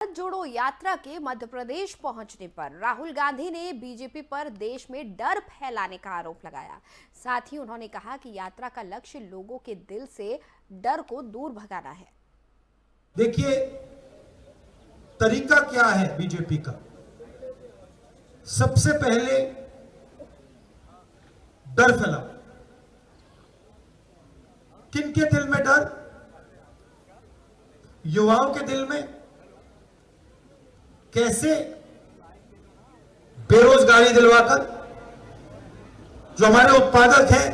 भारत जोड़ो यात्रा के मध्य प्रदेश पहुंचने पर राहुल गांधी ने बीजेपी पर देश में डर फैलाने का आरोप लगाया। साथ ही उन्होंने कहा कि यात्रा का लक्ष्य लोगों के दिल से डर को दूर भगाना है। देखिए, तरीका क्या है बीजेपी का। सबसे पहले डर फैला। किनके दिल में डर? युवाओं के दिल में। कैसे? बेरोजगारी दिलवाकर, जो हमारे उत्पादक हैं,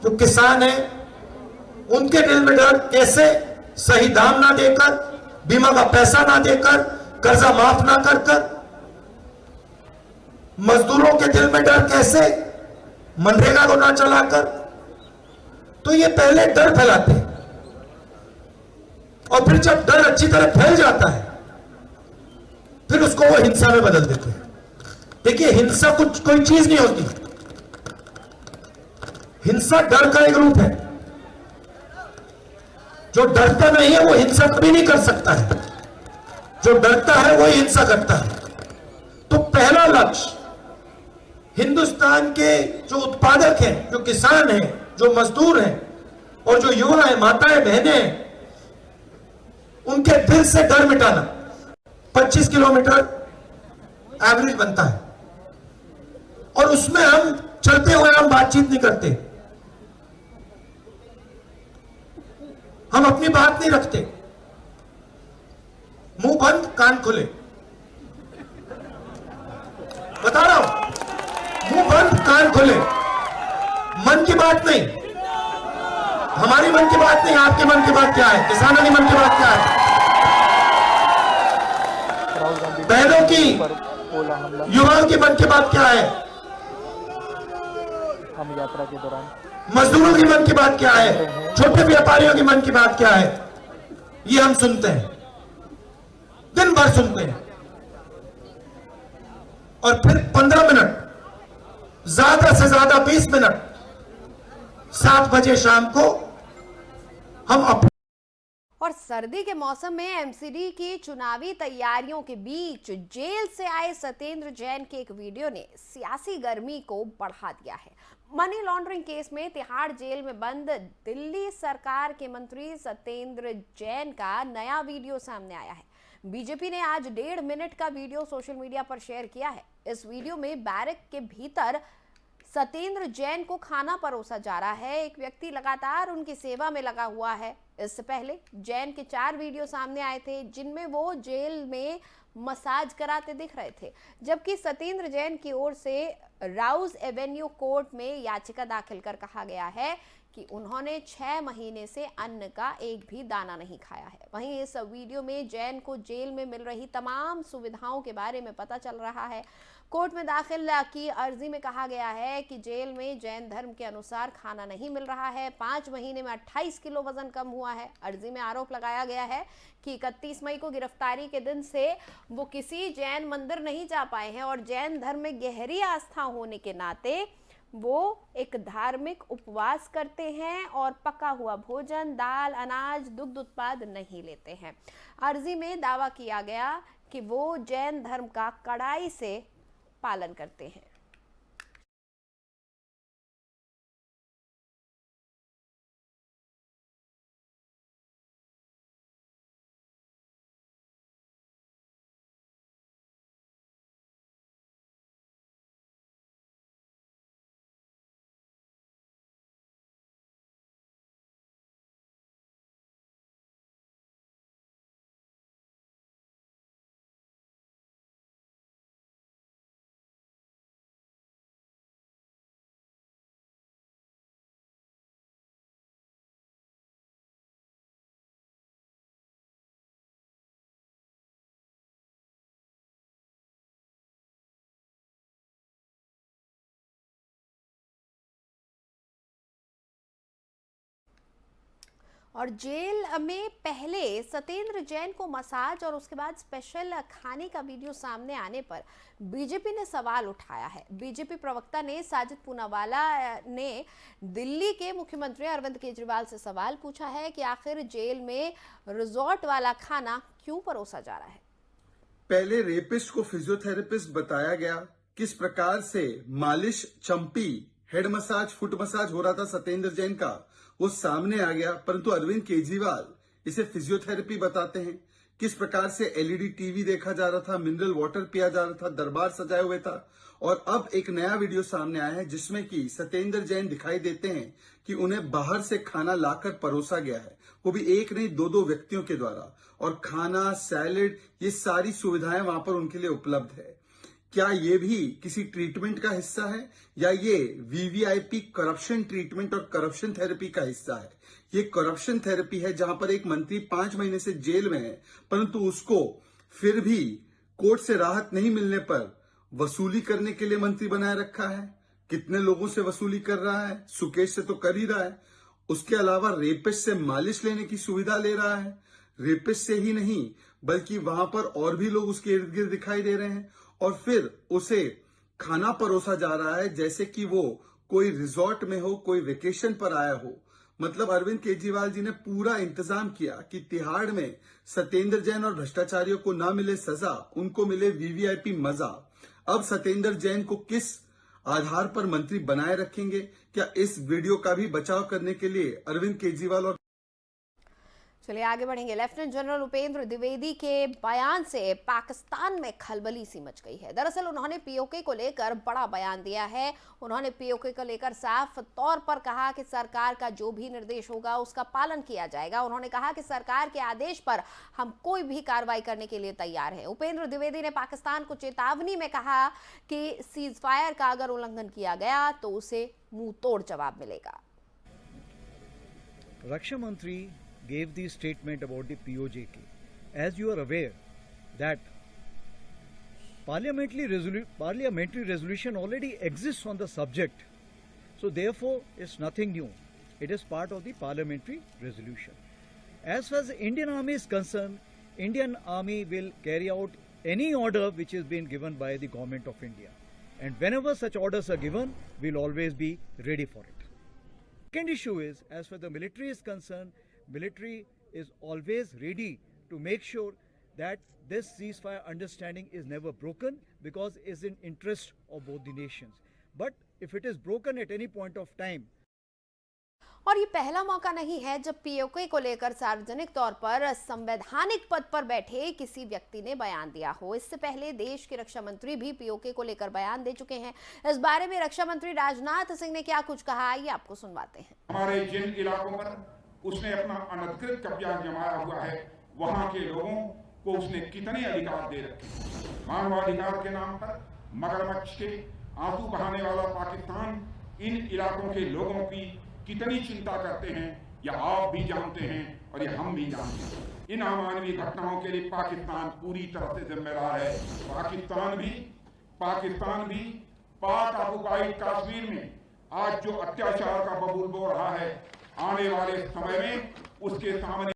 जो किसान हैं, उनके दिल में डर। कैसे? सही दाम ना देकर, बीमा का पैसा ना देकर, कर्जा माफ ना कर कर। मजदूरों के दिल में डर। कैसे? मनरेगा को ना चलाकर। तो ये पहले डर फैलाते हैं और फिर जब डर अच्छी तरह फैल जाता है फिर उसको वो हिंसा में बदल देते हैं। देखिए, हिंसा कुछ कोई चीज नहीं होती। हिंसा डर का एक रूप है। जो डरता नहीं है वो हिंसा कभी नहीं कर सकता है। जो डरता है वही हिंसा करता है। तो पहला लक्ष्य हिंदुस्तान के जो उत्पादक हैं, जो किसान हैं, जो मजदूर हैं और जो युवा हैं, माताएं बहनें हैं, उनके दिल से डर मिटाना। 25 किलोमीटर एवरेज बनता है और उसमें हम चलते हुए हम बातचीत नहीं करते, हम अपनी बात नहीं रखते। मुंह बंद कान खुले। बता रहा हूं, मुंह बंद कान खुले। मन की बात नहीं, हमारी मन की बात नहीं। आपके मन की बात क्या है? किसानों की मन की बात क्या है? बहनों की, युवाओं की मन की बात क्या है? हम यात्रा के दौरान मजदूरों की मन की बात क्या है? छोटे व्यापारियों की मन की बात क्या है? ये हम सुनते हैं, दिन भर सुनते हैं। और फिर 15 मिनट, ज्यादा से ज्यादा 20 मिनट, 7 बजे शाम को हम और सर्दी के मौसम में एमसीडी की चुनावी तैयारियों के बीच जेल से आए सत्येंद्र जैन के एक वीडियो ने सियासी गर्मी को बढ़ा दिया है। मनी लॉन्ड्रिंग केस में तिहाड़ जेल में बंद दिल्ली सरकार के मंत्री सत्येंद्र जैन का नया वीडियो सामने आया है। बीजेपी ने आज 1.5 मिनट का वीडियो सोशल मीडिया पर शेयर किया है। इस वीडियो में बैरक के भीतर सत्येंद्र जैन को खाना परोसा जा रहा है। एक व्यक्ति लगातार उनकी सेवा में लगा हुआ है। इससे पहले जैन के 4 वीडियो सामने आए थे जिनमें वो जेल में मसाज कराते दिख रहे थे, जबकि सत्येंद्र जैन की ओर से राउज एवेन्यू कोर्ट में याचिका दाखिल कर कहा गया है कि उन्होंने 6 महीने से अन्न का एक भी दाना नहीं खाया है। वहीं इस वीडियो में जैन को जेल में मिल रही तमाम सुविधाओं के बारे में पता चल रहा है। कोर्ट में दाखिल की अर्जी में कहा गया है कि जेल में जैन धर्म के अनुसार खाना नहीं मिल रहा है। 5 महीने में 28 किलो वजन कम हुआ है। अर्जी में आरोप लगाया गया है कि 31 मई को गिरफ्तारी के दिन से वो किसी जैन मंदिर नहीं जा पाए हैं और जैन धर्म में गहरी आस्था होने के नाते वो एक धार्मिक उपवास करते हैं और पका हुआ भोजन, दाल, अनाज, दुग्ध उत्पाद नहीं लेते हैं। अर्जी में दावा किया गया कि वो जैन धर्म का कड़ाई से पालन करते हैं। और जेल में पहले सत्येंद्र जैन को मसाज और उसके बाद स्पेशल खाने का वीडियो सामने आने पर बीजेपी ने सवाल उठाया है। बीजेपी प्रवक्ता ने साजिद पूनावाला ने दिल्ली के मुख्यमंत्री अरविंद केजरीवाल से सवाल पूछा है कि आखिर जेल में रिजॉर्ट वाला खाना क्यों परोसा जा रहा है। पहले रेपिस्ट को फिजियोथेरेपिस्ट बताया गया, किस प्रकार से मालिश, चंपी, हेड मसाज, फुट मसाज हो रहा था सत्येंद्र जैन का, वो सामने आ गया। परंतु अरविंद केजरीवाल इसे फिजियोथेरेपी बताते हैं। किस प्रकार से एलईडी टीवी देखा जा रहा था, मिनरल वाटर पिया जा रहा था, दरबार सजाए हुए था। और अब एक नया वीडियो सामने आया है जिसमें कि सत्येंद्र जैन दिखाई देते हैं कि उन्हें बाहर से खाना लाकर परोसा गया है, वो भी एक नहीं दो दो व्यक्तियों के द्वारा। और खाना, सैलेड, ये सारी सुविधाएं वहां पर उनके लिए उपलब्ध है। क्या ये भी किसी ट्रीटमेंट का हिस्सा है या ये वीवीआईपी करप्शन ट्रीटमेंट और करप्शन थेरेपी का हिस्सा है? ये करप्शन थेरेपी है जहां पर एक मंत्री 5 महीने से जेल में है, परंतु उसको फिर भी कोर्ट से राहत नहीं मिलने पर वसूली करने के लिए मंत्री बनाए रखा है। कितने लोगों से वसूली कर रहा है? सुकेश से तो कर ही रहा है। उसके अलावा रेपिस्ट से मालिश लेने की सुविधा ले रहा है। रेपिस्ट से ही नहीं बल्कि वहां पर और भी लोग उसके इर्द गिर्द दिखाई दे रहे हैं और फिर उसे खाना परोसा जा रहा है जैसे कि वो कोई रिजॉर्ट में हो, कोई वेकेशन पर आया हो। मतलब अरविंद केजरीवाल जी ने पूरा इंतजाम किया कि तिहाड़ में सत्येंद्र जैन और भ्रष्टाचारियों को ना मिले सजा, उनको मिले वीवीआईपी मजा। अब सत्येंद्र जैन को किस आधार पर मंत्री बनाए रखेंगे? क्या इस वीडियो का भी बचाव करने के लिए अरविंद केजरीवाल और चलिए आगे बढ़ेंगे। लेफ्टिनेंट जनरल उपेंद्र द्विवेदी के बयान से पाकिस्तान में खलबली सी मच गई है। दरअसल उन्होंने पीओके को लेकर बड़ा बयान दिया है। उन्होंने पीओके को लेकर साफ तौर पर कहा कि सरकार का जो भी निर्देश होगा उसका पालन किया जाएगा। उन्होंने कहा कि सरकार के आदेश पर हम कोई भी कार्रवाई करने के लिए तैयार हैं। उपेंद्र द्विवेदी ने पाकिस्तान को चेतावनी में कहा कि सीज फायर का अगर उल्लंघन किया गया तो उसे मुंह तोड़ जवाब मिलेगा। रक्षा मंत्री gave the statement about the POJK. As you are aware that parliamentary resolution already exists on the subject, so therefore it's nothing new. It is part of the parliamentary resolution. As far as the Indian Army is concerned, Indian Army will carry out any order which is being given by the government of India, and whenever such orders are given, we'll always be ready for it. Second issue is, as far as the military is concerned, military is always ready to make sure that this ceasefire understanding is never broken because it's in interest of both the nations. But if it is broken at any point of time, और ये पहला मौका नहीं है जब PoK को लेकर सार्वजनिक तौर पर संवैधानिक पद पर बैठे किसी व्यक्ति ने बयान दिया हो। इससे पहले देश के रक्षा मंत्री भी पीओके को लेकर बयान दे चुके हैं। इस बारे में रक्षा मंत्री राजनाथ सिंह ने क्या कुछ कहा, आइए आपको सुनवाते हैं। हमारे जिन इलाकों पर उसने अपना अनधिकृत कब्जा जमाया हुआ है, वहां के लोगों को उसने कितने अधिकार दे रखे। मानवाधिकार के नाम पर मगरमच्छ के आंसू बहाने वाला पाकिस्तान इन इलाकों के लोगों की कितनी चिंता करते हैं, या आप भी जानते हैं और ये हम भी जानते हैं। इन अमानवीय घटनाओं के लिए पाकिस्तान पूरी तरह से जिम्मेदार है। पाकिस्तान भी पाक ऑक्युपाइड कश्मीर में आज जो अत्याचार का बबूल बो रहा है, आने वाले समय में उसके सामने।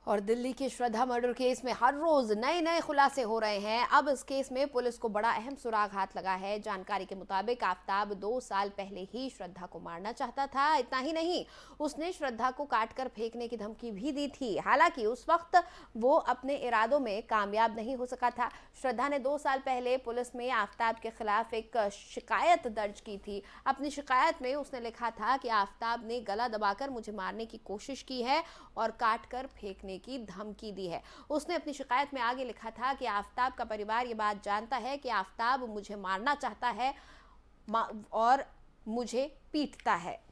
और दिल्ली के श्रद्धा मर्डर केस में हर रोज नए नए खुलासे हो रहे हैं। अब इस केस में पुलिस को बड़ा अहम सुराग हाथ लगा है। जानकारी के मुताबिक आफताब 2 साल पहले ही श्रद्धा को मारना चाहता था। इतना ही नहीं, उसने श्रद्धा को काटकर फेंकने की धमकी भी दी थी। हालांकि उस वक्त वो अपने इरादों में कामयाब नहीं हो सका था। श्रद्धा ने 2 साल पहले पुलिस में आफताब के खिलाफ एक शिकायत दर्ज की थी। अपनी शिकायत में उसने लिखा था कि आफताब ने गला दबाकर मुझे मारने की कोशिश की है और काटकर फेंकने की धमकी दी है। उसने अपनी शिकायत में आगे लिखा था कि आफताब का परिवार ये बात जानता है कि आफताब मुझे मारना चाहता है और मुझे पीटता है।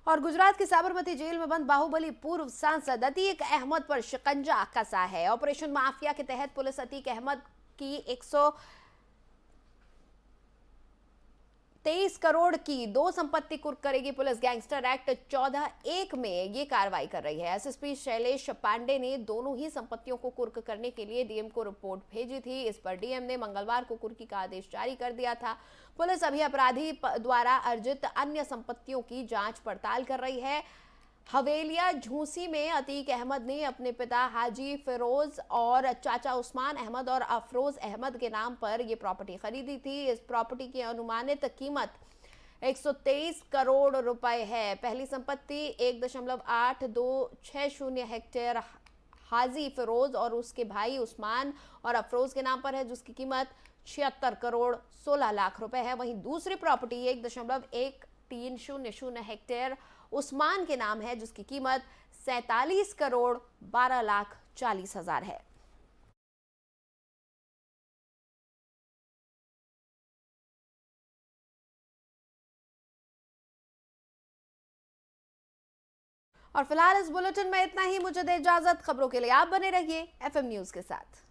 और गुजरात के साबरमती जेल में बंद बाहुबली पूर्व सांसद अतीक अहमद पर शिकंजा कसा है। ऑपरेशन माफिया के तहत पुलिस अतीक अहमद की 123 करोड़ की 2 संपत्ति कुर्क करेगी पुलिस। गैंगस्टर एक्ट 14(1) में ये कार्रवाई कर रही है। एसएसपी शैलेश पांडे ने दोनों ही संपत्तियों को कुर्क करने के लिए डीएम को रिपोर्ट भेजी थी। इस पर डीएम ने मंगलवार को कुर्की का आदेश जारी कर दिया था। पुलिस अभी अपराधी द्वारा अर्जित अन्य संपत्तियों की जांच पड़ताल कर रही है। हवेलिया झूसी में अतीक अहमद ने अपने पिता हाजी फिरोज और चाचा उस्मान अहमद और अफरोज अहमद के नाम पर यह प्रॉपर्टी खरीदी थी। इस प्रॉपर्टी की अनुमानित कीमत 123 करोड़ रुपए है। पहली संपत्ति 1.8260 हेक्टेयर हाजी फिरोज और उसके भाई उस्मान और अफरोज के नाम पर है, जिसकी कीमत 76 करोड़ 16 लाख रुपए है। वहीं दूसरी प्रॉपर्टी 1.1300 हेक्टेयर उस्मान के नाम है, जिसकी कीमत 47 करोड़ 12 लाख 40 हजार है। और फिलहाल इस बुलेटिन में इतना ही। मुझे दे इजाजत। खबरों के लिए आप बने रहिए FM न्यूज के साथ।